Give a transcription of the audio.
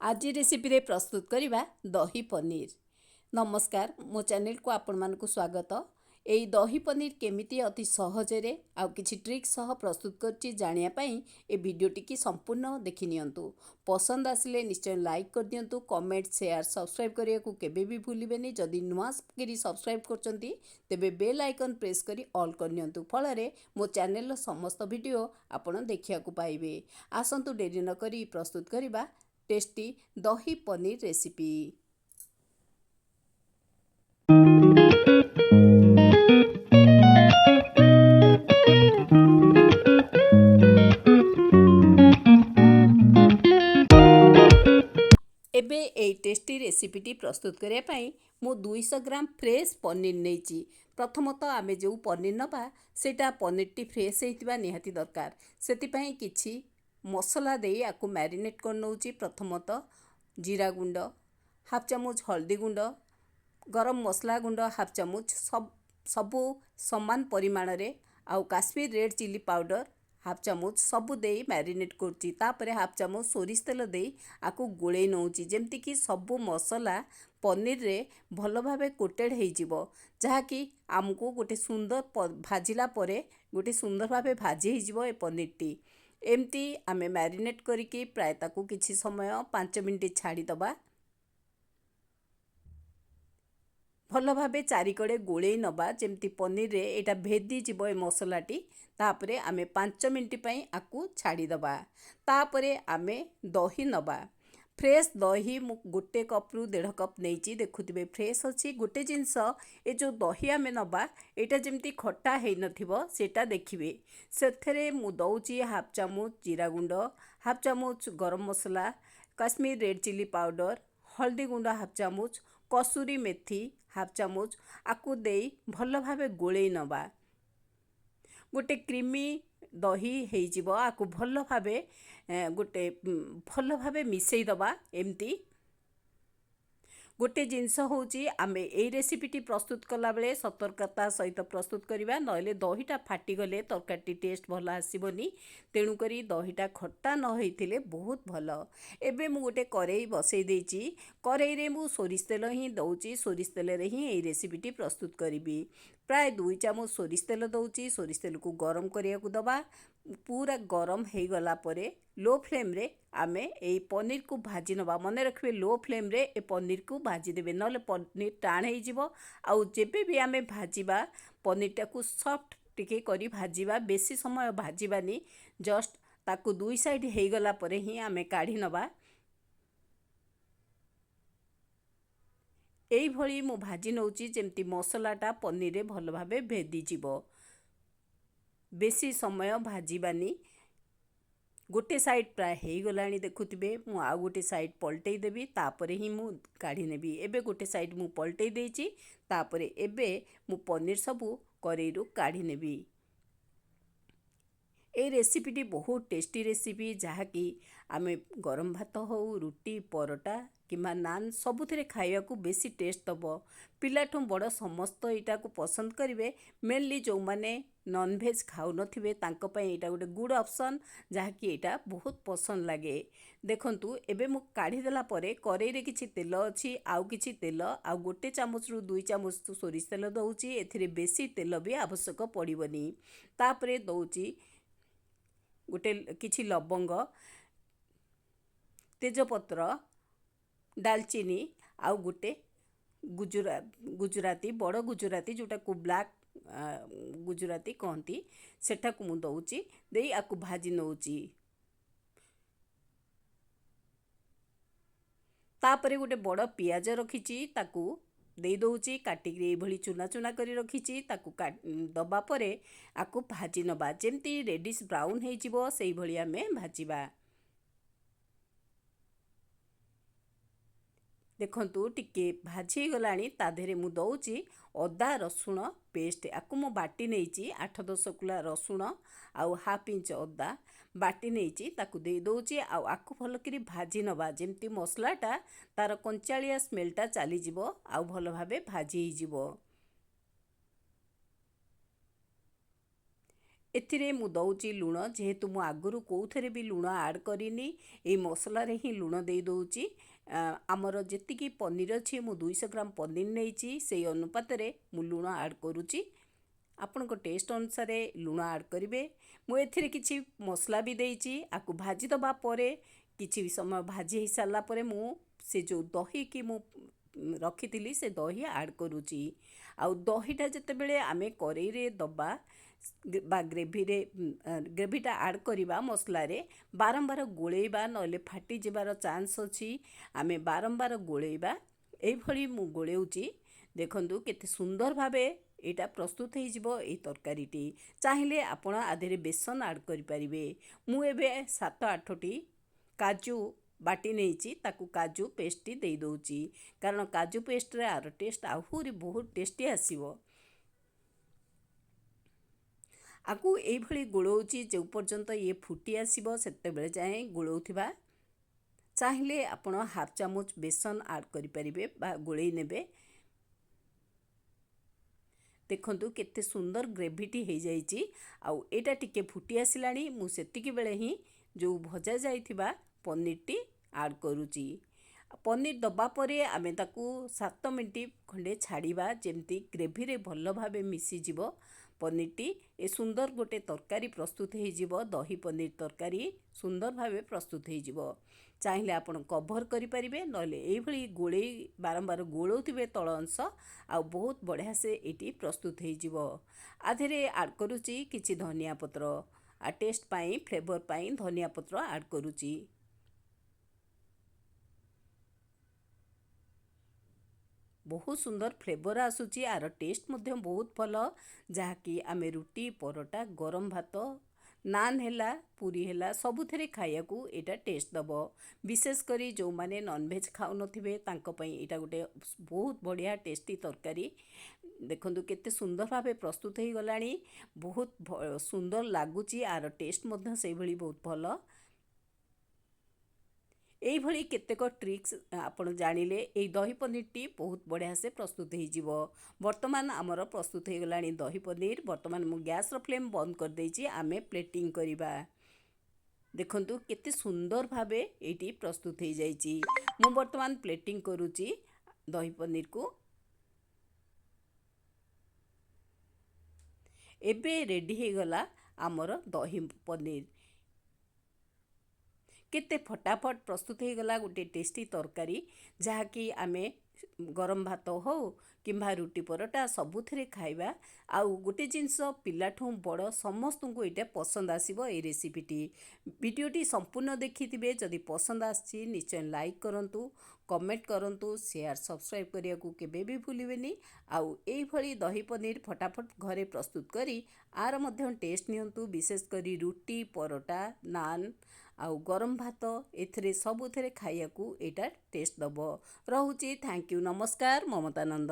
आज रेसिपी रे प्रस्तुत करवा दही पनीर। नमस्कार, मो चैनल को आपण मानकु स्वागत। एई दही पनीर केमिति अति सहजरे आउ किछि ट्रिक सह प्रस्तुत करछि जानिया पई ए वीडियोटी की संपूर्ण देखि नियंतु। पसंद आसिले निश्चय लाइक कर दियंतु, कमेंट शेयर सब्सक्राइब करिया को केबे भी भूलिबेनी। जदि नुआ करी सब्सक्राइब करचंती तेबे बेल आइकन प्रेस करी ऑल कर नियंतु, फलरे मो चैनल रो समस्त वीडियो आपण देखिया को पाइबे। आसंतु डेरी न करी प्रस्तुत करबा टेस्टी दही पनीर रेसिपी। एबे ए टेस्टी रेसिपीटी प्रस्तुत करने पाई मु 200 ग्राम फ्रेश पनीर नहीं। प्रथमतः आमे जो पनीर नबा सेटा पनीरटी फ्रेश होइतिबा निहाती दरकार। सेतिपई किछि मसला दे आकु मैरिनेट कर नउची। प्रथमतः जीरा गुंड हाफ चामच, हल्दी गुंड, गरम मसला गुंड हाफ चामच, सबु समान परिमाण रे आउ Kashmir red chilli powder half चामच सबु दे मैरिनेट करची। तापरे हाफ चामच सोरिष तेल दे आकु गोळेई नउची, जेमति कि सबु मसला पनीर रे भल भाबे कोटेड हेई जिवो, जहा कि आमको गोटे सुंदर भाजिला परे गोटे सुंदर भाबे भाजी हेई जिवो ए पनीरटी। एमती आमे मैरिनेट करिकी प्राय ताकू किछि समय 5 मिनिट छाड़ी दबा। भल भाबे चारिकड़े गोळेई नबा जेमती पनीर रे एटा भेदी जिवो ए मसलाटी। तापरे आमे 5 मिनिट पई आकु छाड़ी दबा। तापरे आमे दही नबा। फ्रेश दही मु गोटे कप रु 1.5 कप नहींची। देखुथिबे फ्रेश अछि। गोटे जिंस ए जो दही आमे नबा एटा जेमती खट्टा हेई नथिबो सेटा देखिबे। सेथरे मु दउची हाफ चामच जीरा गुंड, हाफ चामच गरम मसला, काश्मीर रेड चिली पाउडर, हल्दी गुंड हाफ चामच, कसुरी मेथी हाफ चामच आकु देई भल भाबे गोळेई नबा। गोटे क्रीमी दही हेई जिवो आकु भल भाबे गोटे भल भाबे मिसेई दबा। एमती गोटे जिनस होची आमे एई रेसिपीटी प्रस्तुत कला बेले सतर्कता सहित प्रस्तुत करिबा, नहले दहीटा फाटी गले तरकारीटी टेस्ट भल आसीबनी। तेणु करी दहीटा खट्टा न होइथिले बहुत भल। एबे मु गोटे करेई बसई देइची। करेई रे मु सोरिष तेल ही दउची। सोरिष तेल रे ही एई रेसिपीटी प्रस्तुत करिबी। प्राय 2 चामच सोरिष तेल दउची। सोरिष तेल को गरम करिया को दबा। पूरा गरम हे गला परे लो फ्लेम रे आमे एई पनीर को भाजी नबा। मने रखबे लो फ्लेम रे ए पनीर को भाजी देबे, नले पनीर टाण हेई जिवो। आउ जेबे भी आमे भाजीबा पनीरटा को सॉफ्ट टिके करी भाजीबा, बेसी समय भाजीबानी। जस्ट ताकू दुई साइड हेई गला परे ही आमे काढी नबा। एई भली मु भाजी नउची जेमती मसलाटा पनीर रे भल भाबे भेदी जिवो। बेसी समय भाजीबानी। गोटे साइड प्राय हेई गलानी देखुथिबे। मु आ गोटे साइड पलटेई देबी, तापरे ही मु काढी नेबी। एबे गोटे साइड मु पलटेई देइची। तापरे एबे मु पनीर सबु करेईरु काढी नेबी। ए रेसिपीटी बहुत टेस्टी रेसिपी, जहा कि आमे गरम भात हो, रुटी, परोटा किमा नान सबुथिरे खाइया को बेसी टेस्ट दबो। पिलाठू बड़ समस्त एटा को पसंद करिवे। मेनली जो माने नॉन वेज खाउ नथिबे तांको पई एटा गोटे गुड ऑप्शन, जहा कि एटा बहुत पसंद लागे। देखंतु एबे मु काढी देला परे करेई रे किछि तेल अछि, आउ किछि तेल आउ गोटे चामच रु 2 चामच सोरिष तेल दउची। एथिरे बेसी तेल भी आवश्यक पड़िबनी। तापरे दउची गोटे किछि लवंग, तेजपत्र, दालचीनी आउ गोटे गुजराती बड़ गुजराती जोटा को ब्लैक गुजराती कहती, सेटा को मु दउची। देई आकु भाजी नउची। तापरे गोटे बड़ पियाज रखिची, ताकू देई दउची। काटिकी एई भली चुना चुना करी रखिची, ताकू दबा परे आकु भाजी नबा। जेमती रेडिश ब्राउन हेई जिवो सेई भली आमे भाजीबा। देखंतु टिके भाजी गलानी। ता देहरे मु दउची अदा रसुण पेस्ट। आकु मु बाटी नेइची 8-10 कुला रसुण आउ हाफ इंच अदा बाटी नेइची, ताकू देई दउची। आउ आकु भल करी भाजी नबा, जेमती मसलाटा तार कंचालिया स्मेलटा चली जिवो आउ भल भाबे भाजी हेई जिवो। एथिरे मु दउची लुण जेहेतु मु आगुरु कोउथरे भी लुण आड करिनी ए मसला रे ही लुण दे दउची। आमर जेतिकी पनीर अछि मु 200 ग्राम पनीर नेइची सेई अनुपात रे मु लुण आड करूची। आपण को टेस्ट अनुसार लुण आड करिवे। मु एथिरे किछि मसला भी देइची आकु भाजी दबा परे किछि समय भाजी ही साला परे मु से जो दही की मु रखिथिली से दही आड करूची। आउ दहीटा जेतेबेले आमे करेई रे दबा बा ग्रेवीटा आड करिबा मसला रे बारंबार गोलेइबा नले फाटी जिबार चांस अछि। आमे बारंबार गोलेइबा एई भली मु गोलेउची। देखंतु केते सुंदर भाबे एटा प्रस्तुत हो जिवो एई तरकारीटी। चाहिले आपण आधेरे बेसन आड करि परिबे। मु एबे 7-8टी काजू बाटी नेइची ताकू काजू पेस्ट दे दउची कारण काजू पेस्ट रे आर टेस्ट आहुरी बहुत टेस्टी आसीबो। आकु एई भली गोळौची जे पर्यंत ये फुटी आसीबो सेते बेले जाए गोळौथिबा। चाहिले आपण हाफ चामच बेसन आड करि परिबे बा गोळेई नेबे। देखंतु केते सुंदर ग्रेवीटी हो जाइची। आउ एटा टिके फुटी आसिलाणी मु सेतिकी बेले ही जो भजा जाइथिबा पनीरटी आड करूची। पनीर दबा परे आमे ताकू 7 मिनिट खंडे छाड़िबा जेमती ग्रेवी रे भल भाबे मिसी जिवो पनीरटी। ए सुंदर गोटे तरकारी प्रस्तुत हो जिवो दही पनीर तरकारी सुंदर भाबे प्रस्तुत हो जिवो। चाहिले आपण कभर करि परिबे नले एई भली गोळेई बारंबार गोळौथिबे तळ अंश आ बहुत बढ़िया से एटी प्रस्तुत हो जिवो। आधेरे आड करूची किछि धनिया पत्र आ टेस्ट पाई फ्लेवर पाई धनिया पत्र आड करूची। बहुत सुंदर फ्लेवर आसुची आर टेस्ट मध्य बहुत भल जहाँकि आमे रुटी परोटा गरम भात नान हेला पूरी हेला सबुथेरे खाइयाकू एटा टेस्ट दबो। विशेष करी जो माने नॉनवेज खाउ नथिबे तांको पई एटा गोटे बहुत बढ़िया टेस्टी तरकारी। देखंतु केते सुंदर भाबे प्रस्तुत हो गलानी बहुत सुंदर लागुची आर टेस्ट मध्य सेई भली बहुत भल। एई भली केतेक ट्रिक्स आपण जानिले एई दही पनीरटी बहुत बढ़िया से प्रस्तुत हो जिवो। वर्तमान आमर प्रस्तुत हो गलानी दही पनीर। वर्तमान मु गैस रो फ्लेम बंद कर देइची आमे प्लेटिंग करिबा। देखंतु केते सुंदर भाबे एटी प्रस्तुत हो जाइची। मु वर्तमान प्लेटिंग करूची दही पनीर को। एबे रेडी हो गला आमर दही पनीर। केते फटाफट प्रस्तुत हो गला गोटे टेस्टी तरकारी जहाँकि आमे गरम भात हो किंबा रुटी परोटा सबुथरे खाइबा। आउ गोटे जिनस पिलाठू बड़ समस्त को एटा पसंद आसीबो ए रेसिपीटी। वीडियोटी संपूर्ण देखिथिबे जदि पसंद आछि निश्चय लाइक करंतु कमेंट करंतु शेयर सब्सक्राइब करिया को केबे भी भूलिबेनी। आउ एई भली दही पनीर फटाफट घरे प्रस्तुत करी आर मध्य टेस्ट नियंतु। विशेष करी रुटी परोटा नान आउ गरम भात एथिरे सबुथेरे खाइयाकू एटा टेस्ट दबो। रहुची थैंक यू नमस्कार ममता नंद।